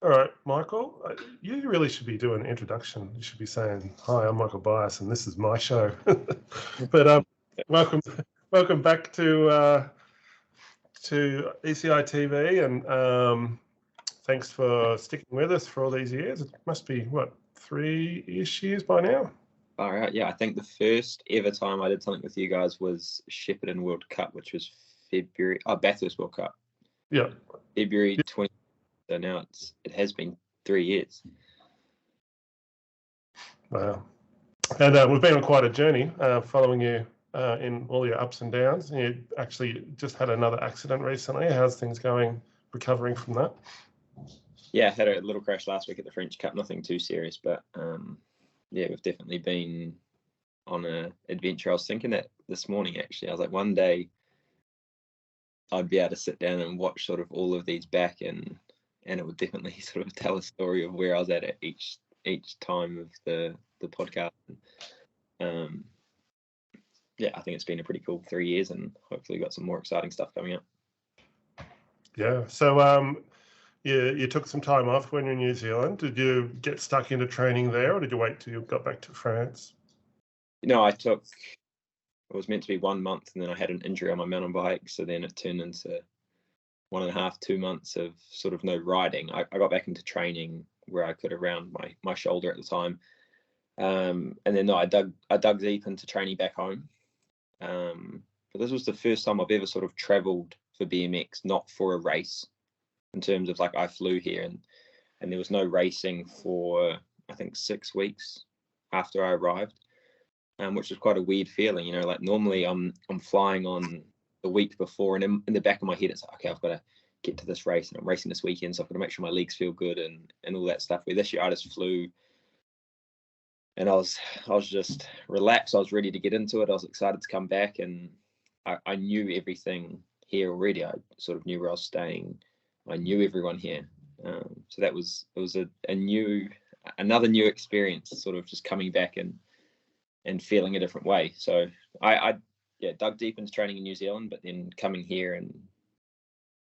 All right, Michael, you really should be doing an introduction. You should be saying, "Hi, I'm Michael Bias, and this is my show." But welcome, welcome back to ECI TV, and thanks for sticking with us for all these years. It must be what, 3-ish years by now. All right, yeah, I think the first ever time I did something with you guys was Shepparton World Cup, which was February. Oh, Bathurst World Cup, Yeah, February 20. So now it has been 3 years. wow. And we've been on quite a journey following you in all your ups and downs. You actually just had another accident recently. How's things going recovering from that? Yeah, I had a little crash last week at the French Cup. Nothing too serious, but yeah, we've definitely been on an adventure. I was thinking that this morning, actually. I was like, one day I'd be able to sit down and watch sort of all of these back, and it would definitely sort of tell a story of where I was at each time of the podcast. Yeah, I think it's been a pretty cool 3 years, and hopefully got some more exciting stuff coming up. Yeah. So you took some time off when you're in New Zealand. Did you get stuck into training there, or did you wait till you got back to France? It was meant to be 1 month, and then I had an injury on my mountain bike, so then it turned into 1.5, 2 months of sort of no riding. I got back into training where I could around my shoulder at the time, and then I dug deep into training back home. But this was the first time I've ever sort of travelled for BMX, not for a race. In terms of, like, I flew here and there was no racing for I think 6 weeks after I arrived, which was quite a weird feeling. Like, normally I'm flying on the week before, and in the back of my head it's like, okay, I've got to get to this race, and I'm racing this weekend, so I've got to make sure my legs feel good and all that stuff. Where this year I just flew, and I was just relaxed. I was ready to get into it. I was excited to come back, and I knew everything here already. I sort of knew where I was staying. I knew everyone here. So it was another new experience, sort of just coming back and feeling a different way. So I dug deep into training in New Zealand, but then coming here and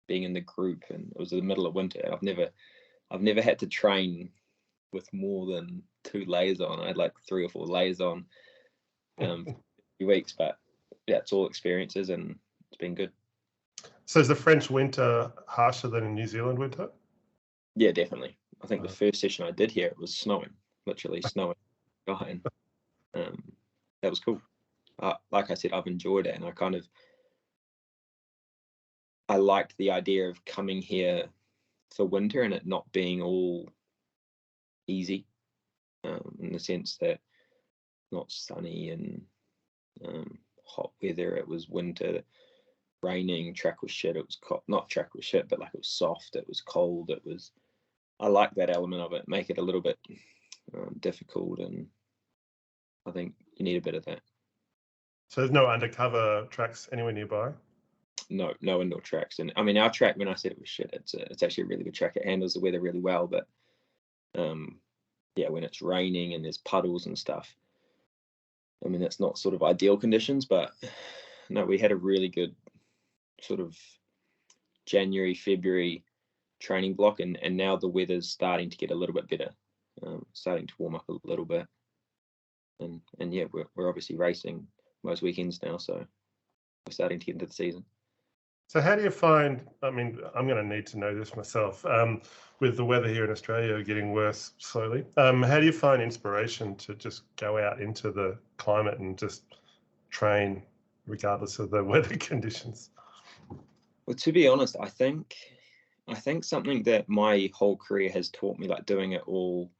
being in the group, and it was in the middle of winter. I've never had to train with more than 2 layers on. I had like 3 or 4 layers on for a few weeks, but yeah, it's all experiences, and it's been good. So is the French winter harsher than in New Zealand winter? Yeah, definitely. I think the first session I did here, it was snowing, literally snowing. And that was cool. Like I said, I've enjoyed it, and I liked the idea of coming here for winter and it not being all easy, in the sense that not sunny and hot weather. It was winter, raining, track was shit. It was not track was shit, but like, it was soft, it was cold, I like that element of it. Make it a little bit difficult, and I think you need a bit of that. So there's no undercover tracks anywhere nearby? No indoor tracks. And I mean, our track, when I said it was shit, it's actually a really good track. It handles the weather really well, but yeah, when it's raining and there's puddles and stuff, I mean, it's not sort of ideal conditions. But no, we had a really good sort of January, February training block, and now the weather's starting to get a little bit better, starting to warm up a little bit, and yeah, we're obviously racing most weekends now, so we're starting to get into the season. So how do you find, I mean, I'm going to need to know this myself, with the weather here in Australia getting worse slowly, how do you find inspiration to just go out into the climate and just train regardless of the weather conditions? Well, to be honest, I think something that my whole career has taught me, like doing it all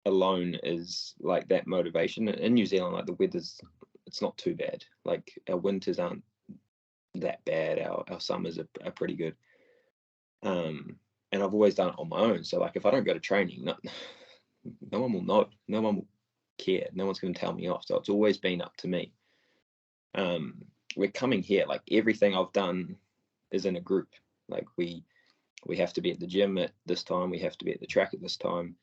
alone, is like that motivation. In New Zealand, like, the weather's, it's not too bad. Like, our winters aren't that bad. Our summers are pretty good. And I've always done it on my own. So, like, if I don't go to training, no one will know. No one will care. No one's going to tell me off. So it's always been up to me. We're coming here, like, everything I've done is in a group. Like, we have to be at the gym at this time. We have to be at the track at this time.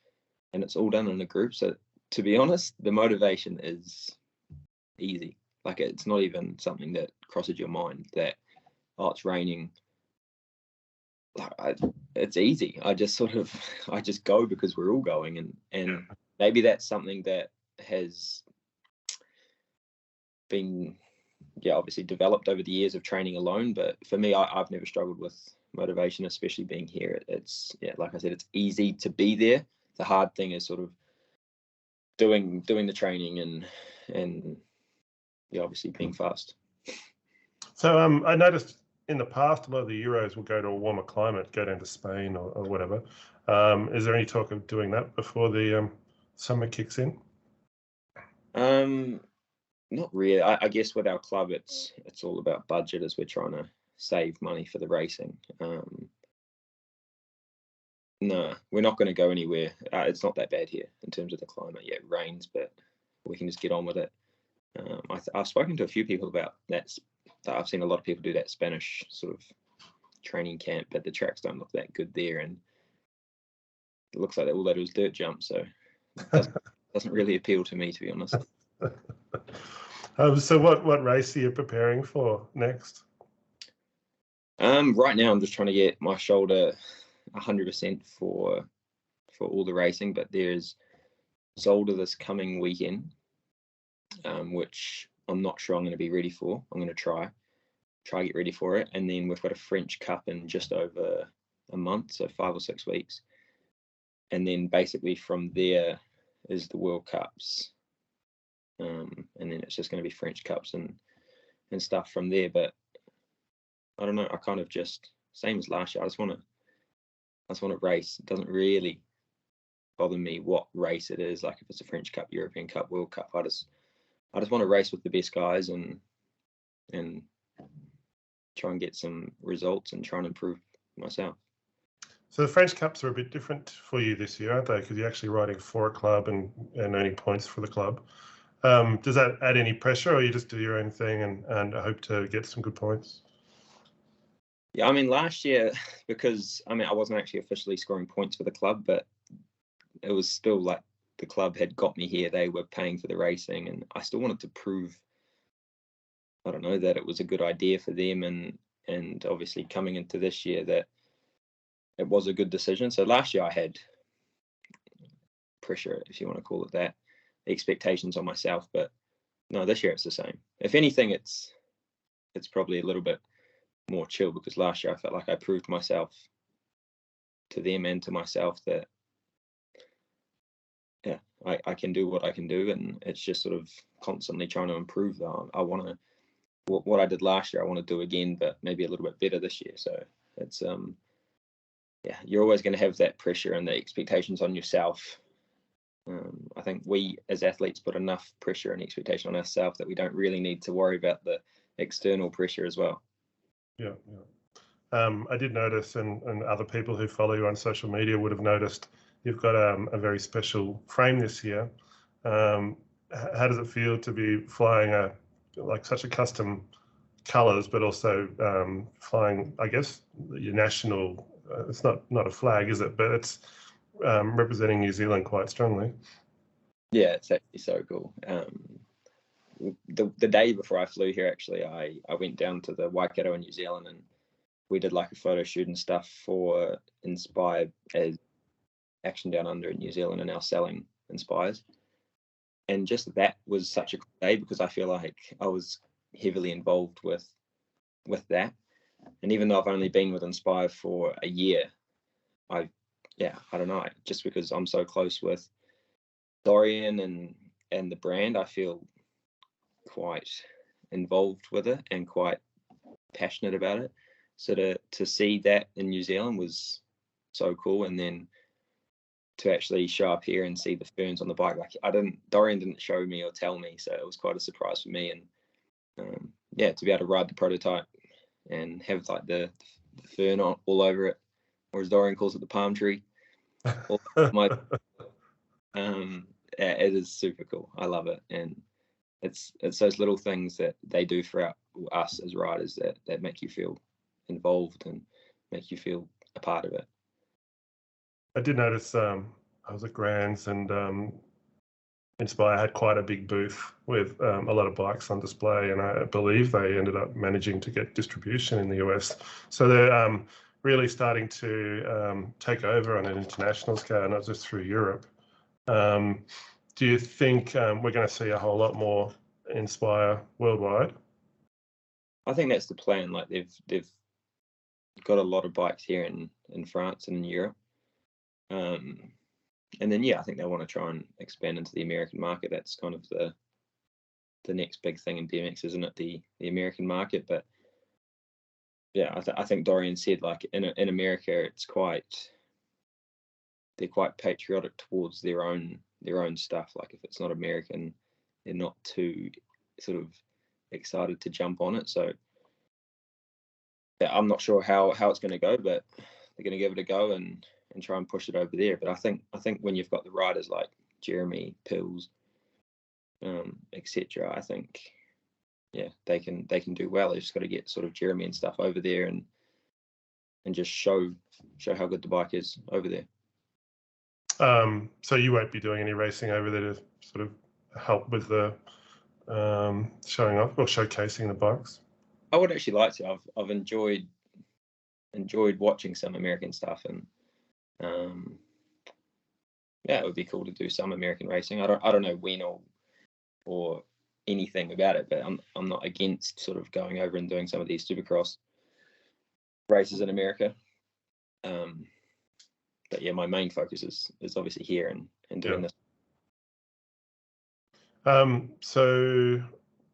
And it's all done in a group. So, to be honest, the motivation is easy. Like, it's not even something that crosses your mind that, oh, it's raining, it's easy. I just go because we're all going, and maybe that's something that has been obviously developed over the years of training alone. But for me, I've never struggled with motivation, especially being here. It's like I said, it's easy to be there. The hard thing is sort of doing the training and obviously being fast. So I noticed in the past a lot of the Euros will go to a warmer climate, go down to Spain or whatever. Is there any talk of doing that before the summer kicks in? Not really. I guess with our club, it's all about budget, as we're trying to save money for the racing. No, we're not going to go anywhere. It's not that bad here in terms of the climate. Yeah, it rains, but we can just get on with it. I've spoken to a few people about that. I've seen a lot of people do that Spanish sort of training camp, but the tracks don't look that good there, and it looks like all they do is dirt jump. So it doesn't really appeal to me, to be honest. So what race are you preparing for next? Right now I'm just trying to get my shoulder 100% for all the racing, but there's Zolder this coming weekend, which I'm not sure I'm going to be ready for. I'm going to try get ready for it, and then we've got a French Cup in just over a month, so 5 or 6 weeks, and then basically from there is the World Cups. And then it's just going to be French Cups and stuff from there. But I don't know. I kind of just same as last year. I just want to race. It doesn't really bother me what race it is. Like if it's a French Cup, European Cup, World Cup, I just want to race with the best guys and try and get some results and try and improve myself. So the French Cups are a bit different for you this year, aren't they? Because you're actually riding for a club and earning points for the club. Does that add any pressure, or you just do your own thing and hope to get some good points? Yeah, I mean, last year, because I wasn't actually officially scoring points for the club, but it was still like the club had got me here. They were paying for the racing, and I still wanted to prove, I don't know, that it was a good idea for them, and obviously coming into this year that it was a good decision. So last year I had pressure, if you want to call it that, expectations on myself, but no, this year it's the same. If anything, it's probably a little bit more chill, because last year I felt like I proved myself to them and to myself that I can do what I can do, and it's just sort of constantly trying to improve that. I want to what I did last year I want to do again, but maybe a little bit better this year. So it's you're always going to have that pressure and the expectations on yourself. I think we as athletes put enough pressure and expectation on ourselves that we don't really need to worry about the external pressure as well. Yeah. I did notice, and other people who follow you on social media would have noticed, you've got a very special frame this year. How does it feel to be flying such a custom colours, but also flying, I guess, your national? It's not a flag, is it? But it's representing New Zealand quite strongly. Yeah, it's actually so cool. The day before I flew here, actually, I went down to the Waikato in New Zealand, and we did like a photo shoot and stuff for Inspyre as Action Down Under in New Zealand, and now selling Inspires. And just that was such a cool day, because I feel like I was heavily involved with that. And even though I've only been with Inspyre for a year, I don't know, just because I'm so close with Dorian and the brand, I feel quite involved with it and quite passionate about it. So to see that in New Zealand was so cool, and then to actually show up here and see the ferns on the bike, like Dorian didn't show me or tell me, so it was quite a surprise for me. And to be able to ride the prototype and have like the fern all over it, or as Dorian calls it, the palm tree. It is super cool. I love it, and it's those little things that they do for us as riders that make you feel involved and make you feel a part of it. I did notice I was at Grands, and Inspyre had quite a big booth with a lot of bikes on display, and I believe they ended up managing to get distribution in the US. So really starting to take over on an international scale, not just through Europe. Do you think we're going to see a whole lot more Inspyre worldwide? I think that's the plan. Like they've got a lot of bikes here in France and in Europe. And then, yeah, I think they want to try and expand into the American market. That's kind of the next big thing in BMX, isn't it? The American market. But yeah, I think Dorian said, like in America, they're quite patriotic towards their own stuff. Like if it's not American, they're not too sort of excited to jump on it. So yeah, I'm not sure how it's going to go, but they're going to give it a go and try and push it over there. But I think when you've got the riders like Jeremy, Pills, etc., I think yeah they can do well. They've just got to get sort of Jeremy and stuff over there and just show how good the bike is over there. So you won't be doing any racing over there to sort of help with the showing off or showcasing the bikes? I would actually like to. I've enjoyed watching some American stuff, and yeah, it would be cool to do some American racing. I don't know when or anything about it, but I'm not against sort of going over and doing some of these Supercross races in America. But yeah, my main focus is obviously here and doing this. So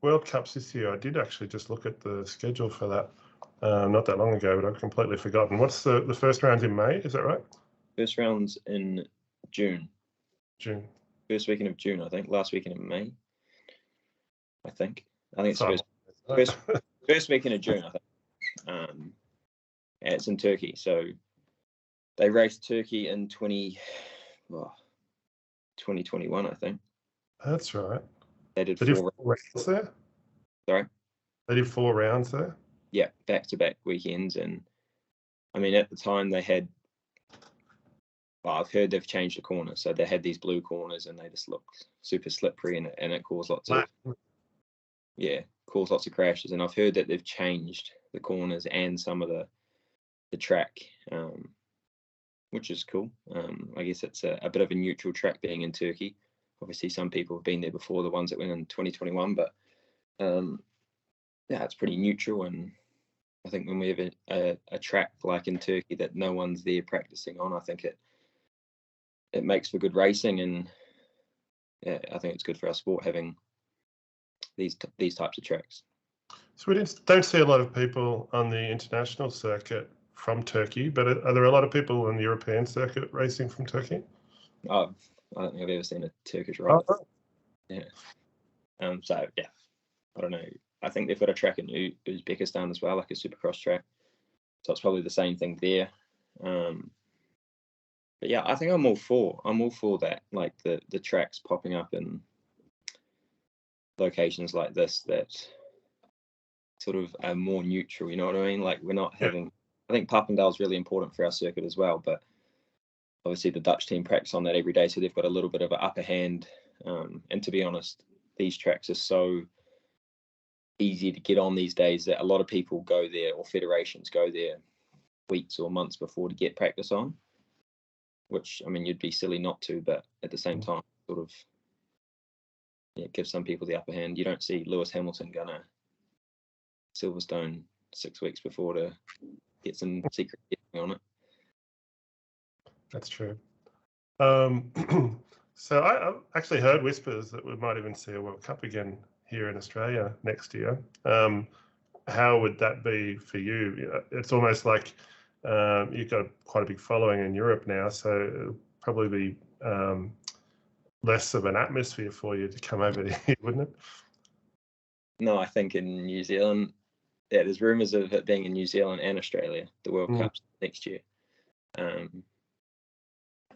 World Cups this year, I did actually just look at the schedule for that not that long ago, but I've completely forgotten. What's the first round's in May? Is that right? First round's in June. June. First weekend of June, I think. Last weekend of May. I think it's first weekend of June, I think. And it's in Turkey. So they raced Turkey in 2021, I think. That's right. They did 4 rounds there? Sorry? They did 4 rounds there? Yeah, back-to-back weekends. And, I mean, at the time they had, I've heard they've changed the corners. So they had these blue corners and they just looked super slippery and it caused lots of crashes. And I've heard that they've changed the corners and some of the track, which is cool. I guess it's a bit of a neutral track being in Turkey. Obviously, some people have been there before, the ones that went in 2021, but yeah, it's pretty neutral. And I think when we have a track like in Turkey that no one's there practicing on, I think it makes for good racing, and yeah, I think it's good for our sport having these types of tracks. So we don't see a lot of people on the international circuit from Turkey, but are there a lot of people on the European circuit racing from Turkey? I don't think I've ever seen a Turkish rider. Oh. Yeah. So yeah, I don't know. I think they've got a track in Uzbekistan as well, like a Supercross track. So it's probably the same thing there. But yeah, I think I'm all for that. Like the tracks popping up in locations like this that sort of are more neutral. You know what I mean? Like we're not having. I think Papendal is really important for our circuit as well, but obviously the Dutch team practice on that every day, so they've got a little bit of an upper hand. And to be honest, these tracks are so easy to get on these days that a lot of people go there, or federations go there weeks or months before to get practice on, which, I mean, you'd be silly not to, but at the same time, sort of, yeah, give some people the upper hand. You don't see Lewis Hamilton gonna Silverstone 6 weeks before to get some secret on it. That's true. So I've actually heard whispers that we might even see a World Cup again here in Australia next year. How would that be for you? It's almost like you've got quite a big following in Europe now, so it'll probably be less of an atmosphere for you to come over here, wouldn't it? No, I think in New Zealand, yeah, there's rumours of it being in New Zealand and Australia, the World Cups next year.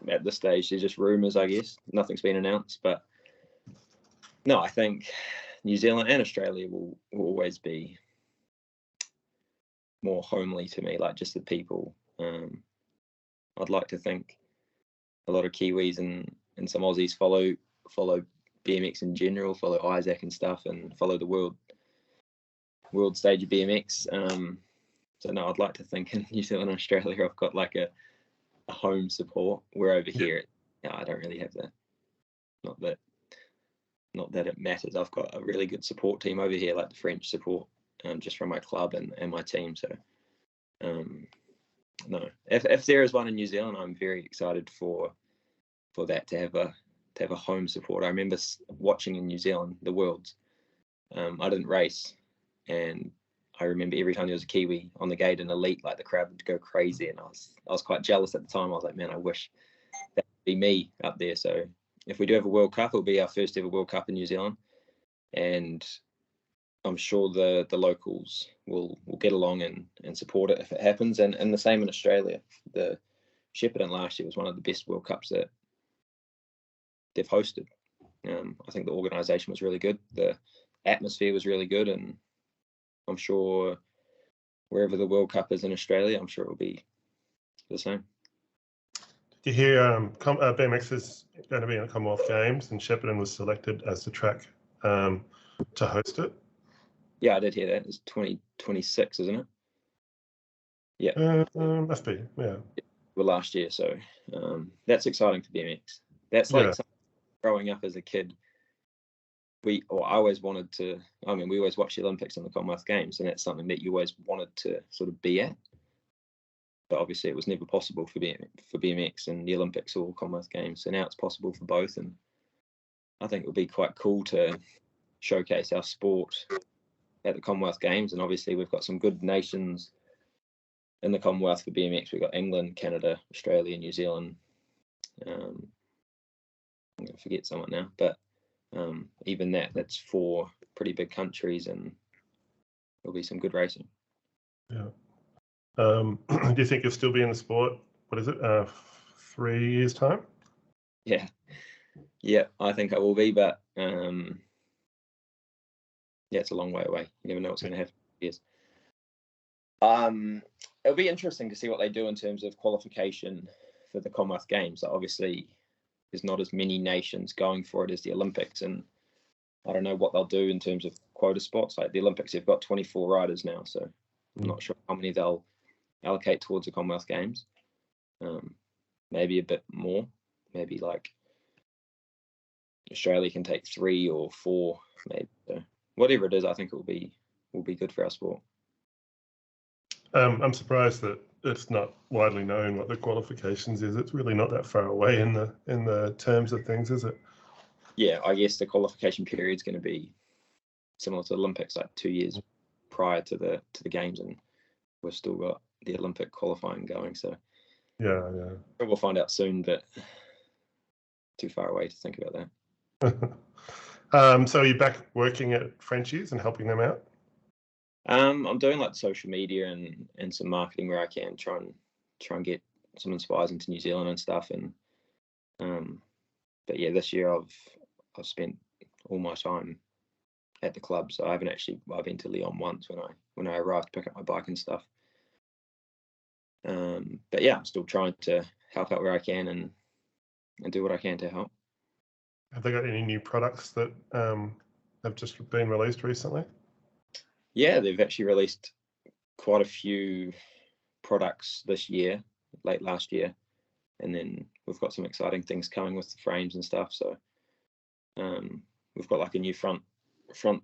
At this stage, they're just rumours, I guess. Nothing's been announced, but no, I think New Zealand and Australia will always be more homely to me, like just the people. I'd like to think a lot of Kiwis and some Aussies follow BMX in general, follow Isaac and stuff, and follow the world stage of BMX. no, I'd like to think in New Zealand and Australia I've got like a home support. Where over here, I don't really have that. Not that it matters. I've got a really good support team over here, like the French support, just from my club and my team. So, no, if there is one in New Zealand, I'm very excited for that to have a home support. I remember watching in New Zealand the Worlds. I didn't race, and I remember every time there was a Kiwi on the gate in elite, like the crowd would go crazy, and I was quite jealous at the time. I was like, man, I wish that would be me up there. So if we do have a World Cup, it'll be our first ever World Cup in New Zealand, and I'm sure the locals will get along and support it if it happens. And the same in Australia. The Shepparton last year was one of the best World Cups that they've hosted. I think the organisation was really good. The atmosphere was really good, and I'm sure wherever the World Cup is in Australia, I'm sure it will be the same. Did you hear BMX is going to be in the Commonwealth Games, and Shepparton was selected as the track to host it? Yeah, I did hear that. It's 2026, isn't it? Yeah. Must be, yeah. Well, last year, so that's exciting for BMX. That's like growing up as a kid. I always wanted to. I mean, we always watch the Olympics and the Commonwealth Games, and that's something that you always wanted to sort of be at. But obviously, it was never possible for BMX and the Olympics or Commonwealth Games. So now it's possible for both, and I think it would be quite cool to showcase our sport at the Commonwealth Games. And obviously, we've got some good nations in the Commonwealth for BMX. We've got England, Canada, Australia, New Zealand. I'm going to forget someone now, but even that's 4 pretty big countries, and there'll be some good racing. Yeah. Do you think you'll still be in the sport? What is it? 3 years' time? Yeah, I think I will be, but yeah, it's a long way away. You never know what's going to happen. Yes. It'll be interesting to see what they do in terms of qualification for the Commonwealth Games. Obviously, there's not as many nations going for it as the Olympics, and I don't know what they'll do in terms of quota spots. Like the Olympics, they've got 24 riders now, so I'm not sure how many they'll allocate towards the Commonwealth Games. Maybe a bit more. Maybe like Australia can take 3 or 4, maybe. So whatever it is, I think it will be good for our sport. I'm surprised that it's not widely known what the qualifications is. It's really not that far away in the terms of things, is it? Yeah, I guess the qualification period is going to be similar to the Olympics, like 2 years prior to the games, and we've still got the Olympic qualifying going. So yeah, we'll find out soon, but too far away to think about that. So are you back working at Frenchys and helping them out? I'm doing like social media and some marketing where I can try and get some Inspyres into New Zealand and stuff. And but yeah, this year I've spent all my time at the club, so I've been to Lyon once when I arrived to pick up my bike and stuff. But yeah, I'm still trying to help out where I can and do what I can to help. Have they got any new products that have just been released recently? Yeah, they've actually released quite a few products this year, late last year, and then we've got some exciting things coming with the frames and stuff. So we've got like a new front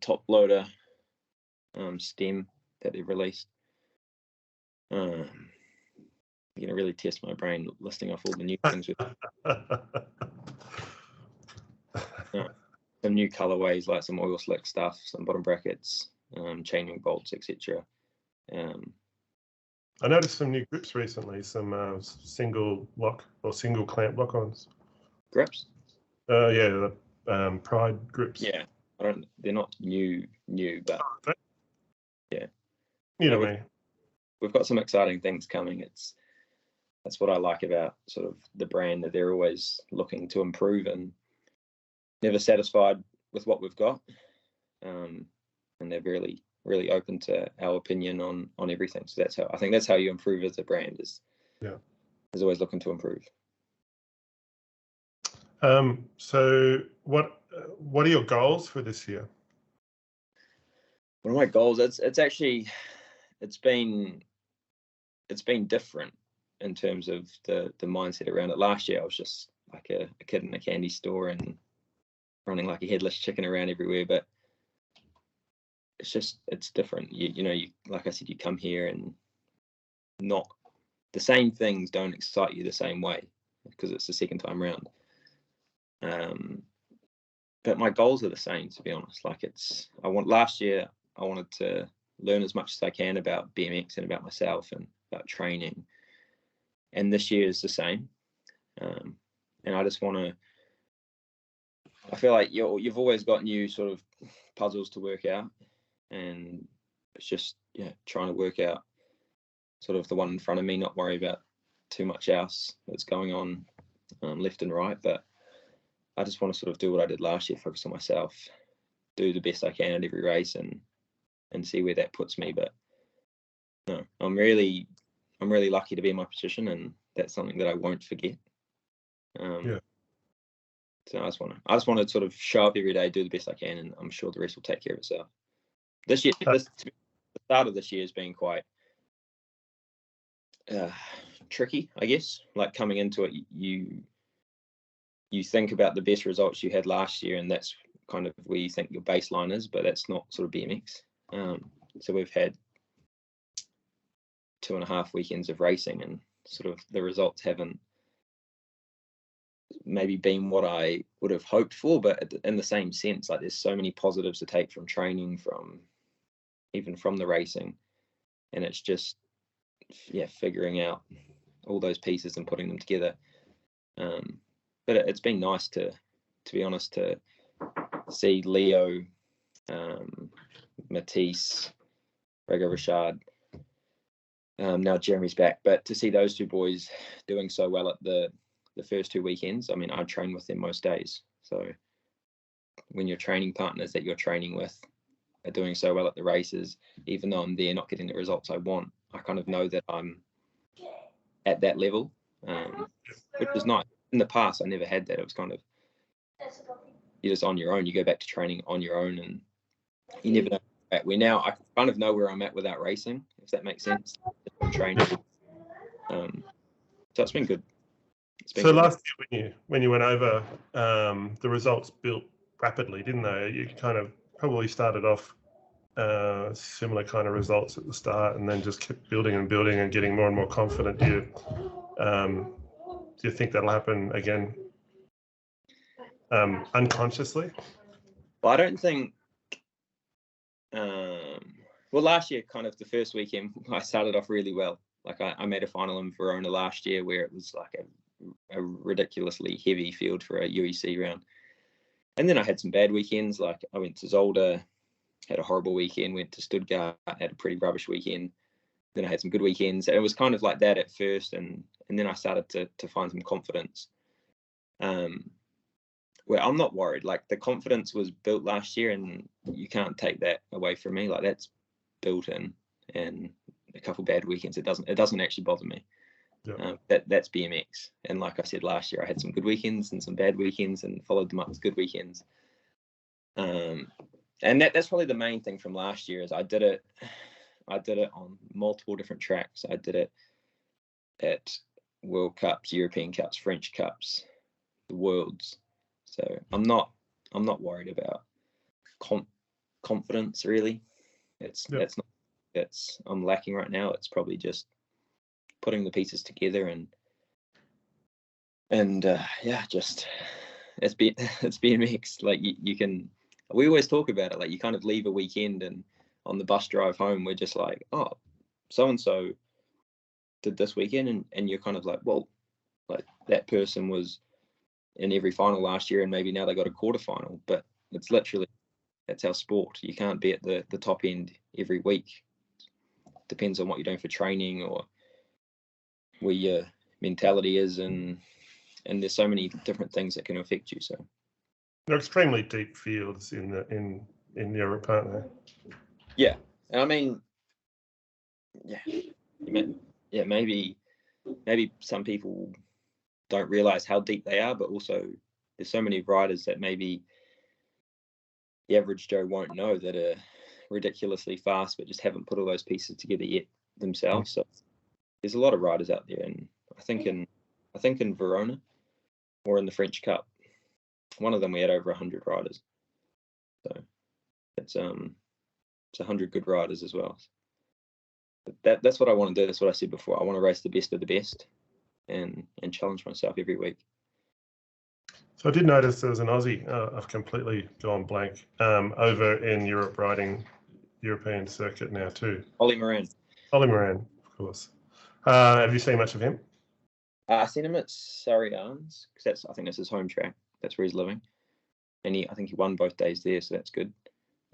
top loader stem that they've released. You're gonna really test my brain listing off all the new things with some new colorways, like some oil slick stuff, some bottom brackets, chaining bolts, etc. I noticed some new grips recently, some single lock or single clamp lock-ons. Grips? Yeah, the Pride grips. Yeah, they're not new, but yeah. You know me. We've got some exciting things coming. That's what I like about sort of the brand, that they're always looking to improve and never satisfied with what we've got. And they're really, really open to our opinion on everything. So that's how you improve as a brand, is always looking to improve. So what are your goals for this year? What are my goals? It's been it's been different in terms of the mindset around it. Last year I was just like a kid in a candy store and running like a headless chicken around everywhere, but it's different. You like I said, you come here and not the same things don't excite you the same way because it's the second time round. But my goals are the same, to be honest. Like last year I wanted to learn as much as I can about BMX and about myself and about training. And this year is the same. And I just want to, I feel like you've always got new sort of puzzles to work out. And it's just, trying to work out sort of the one in front of me, not worry about too much else that's going on left and right. But I just want to sort of do what I did last year, focus on myself, do the best I can at every race and see where that puts me. But no, I'm really lucky to be in my position, and that's something that I won't forget. So I just want to sort of show up every day, do the best I can, and I'm sure the rest will take care of itself. This year, the start of this year has been quite tricky, I guess. Like coming into it, you think about the best results you had last year, and that's kind of where you think your baseline is, but that's not sort of BMX. So we've had 2.5 weekends of racing, and sort of the results haven't maybe been what I would have hoped for, but in the same sense, like there's so many positives to take from training, even from the racing, and it's just figuring out all those pieces and putting them together. But it's been nice to be honest, to see Leo, Matisse, Rico, Richard, now Jeremy's back, but to see those two boys doing so well at the first 2 weekends. I mean, I train with them most days. So when your training partners that you're training with are doing so well at the races, even though I'm there not getting the results I want, I kind of know that I'm at that level, which is nice. In the past, I never had that. It was kind of, you're just on your own. You go back to training on your own, and you never know where. Now I kind of know where I'm at without racing, if that makes sense. Training. So it's been good. So last year when you went over, the results built rapidly, didn't they? You kind of probably started off similar kind of results at the start, and then just kept building and building and getting more and more confident. Do you think that'll happen again unconsciously? Well, I don't think. Well, last year, kind of the first weekend, I started off really well. Like I made a final in Verona last year, where it was like a ridiculously heavy field for a UEC round. And then I had some bad weekends. Like I went to Zolder, had a horrible weekend, went to Stuttgart, had a pretty rubbish weekend. Then I had some good weekends. And it was kind of like that at first. And then I started to find some confidence. Where I'm not worried. Like the confidence was built last year, and you can't take that away from me. Like that's built in, and a couple bad weekends, it doesn't actually bother me. Yeah. That's BMX. And like I said, last year I had some good weekends and some bad weekends, and followed them up with good weekends. And that's probably the main thing from last year is I did it on multiple different tracks. I did it at World Cups, European Cups, French Cups, the Worlds. So I'm not worried about confidence really. I'm lacking right now. It's probably just putting the pieces together and just it's BMX. Like you can. We always talk about it. Like you kind of leave a weekend, and on the bus drive home, we're just like, oh, so and so did this weekend, and you're kind of like, well, like that person was in every final last year, and maybe now they got a quarterfinal. But it's literally, that's our sport. You can't be at the top end every week. Depends on what you're doing for training or where your mentality is, and there's so many different things that can affect you. So they're extremely deep fields in Europe, aren't they? Yeah, and I mean, maybe some people don't realize how deep they are, but also there's so many riders that maybe the average Joe won't know that are ridiculously fast, but just haven't put all those pieces together yet themselves. So there's a lot of riders out there, and I think in Verona or in the French Cup, one of them we had over 100 riders. So it's 100 good riders as well. But that's what I want to do. That's what I said before. I want to race the best of the best, and challenge myself every week. So I did notice there was an Aussie. I've completely gone blank. Over in Europe, riding European circuit now too. Ollie Moran. Ollie Moran, of course. Have you seen much of him? I seen him at Surrey Arms, because I think that's his home track. That's where he's living, and I think he won both days there, so that's good.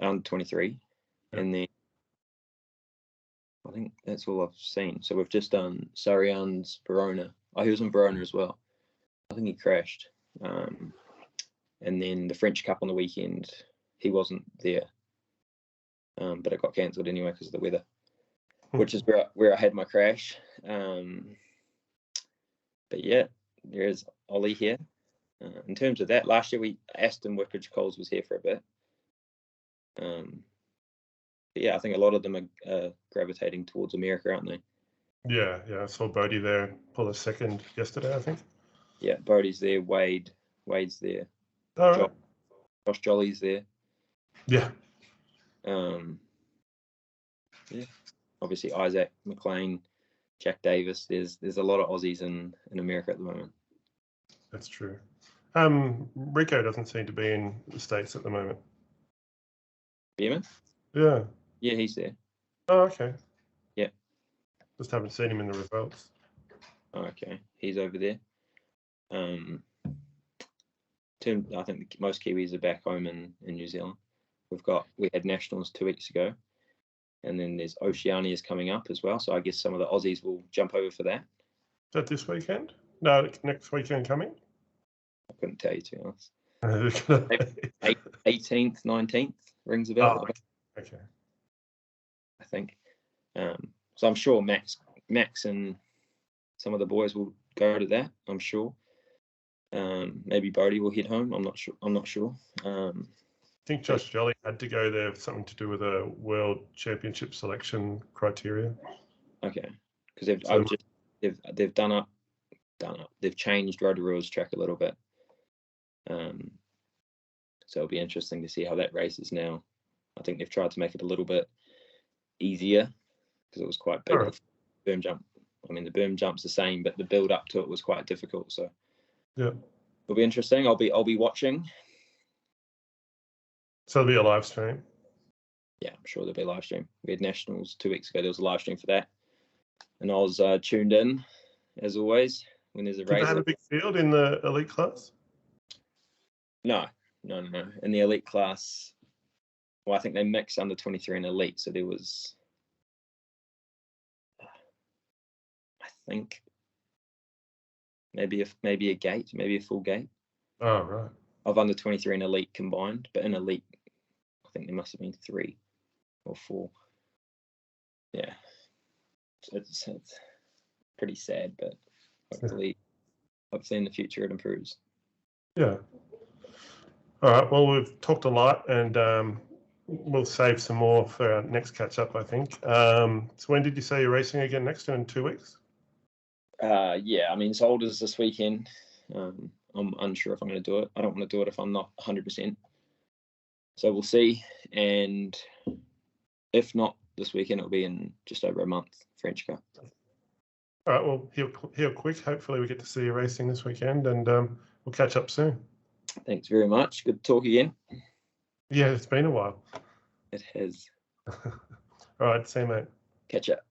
Under 23, yeah. And then I think that's all I've seen. So we've just done Surrey Arms, Verona. Oh, he was in Verona as well. I think he crashed. And then the French Cup on the weekend, he wasn't there, but it got cancelled anyway because of the weather, which is where I had my crash. But yeah, there is Ollie here. In terms of that, last year Aston Wickridge Coles was here for a bit. But yeah, I think a lot of them are gravitating towards America, aren't they? Yeah. I saw Bodie there pull a second yesterday, I think. Yeah, Bodie's there. Wade's there. All right. Josh Jolly's there. Yeah. Yeah. Obviously Isaac McLean, Jack Davis. There's a lot of Aussies in America at the moment. That's true. Rico doesn't seem to be in the States at the moment. BMX? Yeah. Yeah, he's there. Oh, okay. Yeah. Just haven't seen him in the results. Oh, okay. He's over there. I think most Kiwis are back home in New Zealand. We had nationals 2 weeks ago, and then there's Oceania's coming up as well. So I guess some of the Aussies will jump over for that. Is that this weekend? No, next weekend coming. I couldn't tell you, to be honest. 18th, 19th rings a bell. Oh, okay. I think. So I'm sure Max and some of the boys will go to that. I'm sure. Maybe Bodie will head home. I'm not sure. I think Josh Jolly had to go there for something to do with a World Championship selection criteria. Okay, because they've done up. They've changed Rotorua's track a little bit. So it'll be interesting to see how that races now. I think they've tried to make it a little bit easier because it was quite big. Right. The berm jump. I mean, the berm jump's the same, but the build up to it was quite difficult. So yeah, it'll be interesting. I'll be watching. So there'll be a live stream. Yeah, I'm sure there'll be a live stream. We had nationals 2 weeks ago. There was a live stream for that, and I was tuned in as always when there's a race. Did they have a big field in the elite class? No. In the elite class, well, I think they mixed under 23 and elite. So there was, I think, maybe a gate, maybe a full gate. Oh, right. Of under 23 and elite combined, but in elite, I think there must have been 3 or 4. Yeah, it's pretty sad, but hopefully in the future it improves. Yeah. All right. Well, we've talked a lot, and we'll save some more for our next catch up, I think. So when did you say you're racing again next? In 2 weeks? Yeah, I mean, Zolder's this weekend. I'm unsure if I'm going to do it. I don't want to do it if I'm not 100%. So we'll see. And if not this weekend, it'll be in just over a month, French Cup. All right. Well, heal quick. Hopefully we get to see you racing this weekend, and we'll catch up soon. Thanks very much. Good to talk again. Yeah, it's been a while. It has. All right. See you, mate. Catch up.